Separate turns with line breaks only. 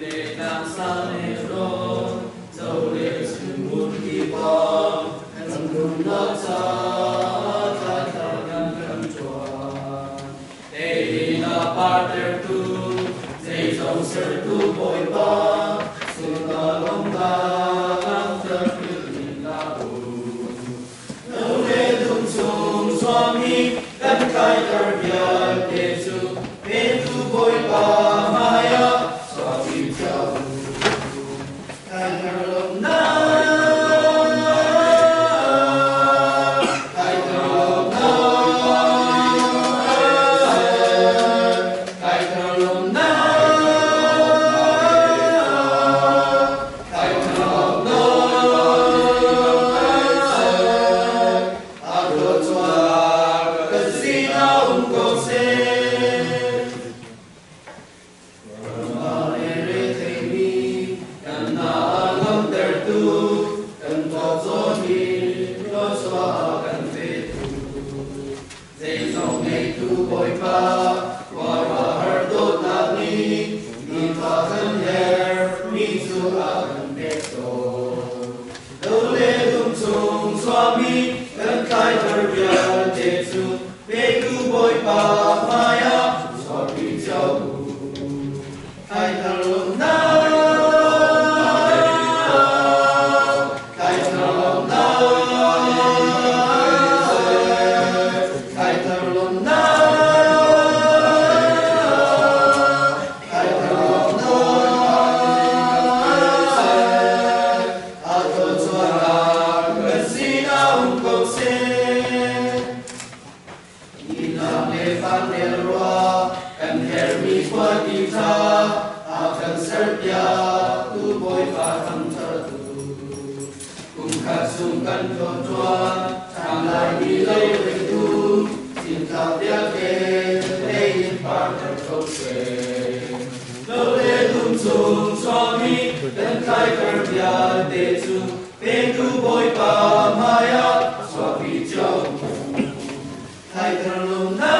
lệ nam sa nê rô dầu lệ chữ mút kỳ bò dầm đun nó cha cha cha ngăn cân chùa tê đi na par ter tu dây dòng sơ tu bồi ba xuân ta lông ta ngang tơ cứ nhìn la bù dầu lệ dung sung swami căn kai ter bia tê su tê tu bồi ba maya swami chau kai ter lông na Hai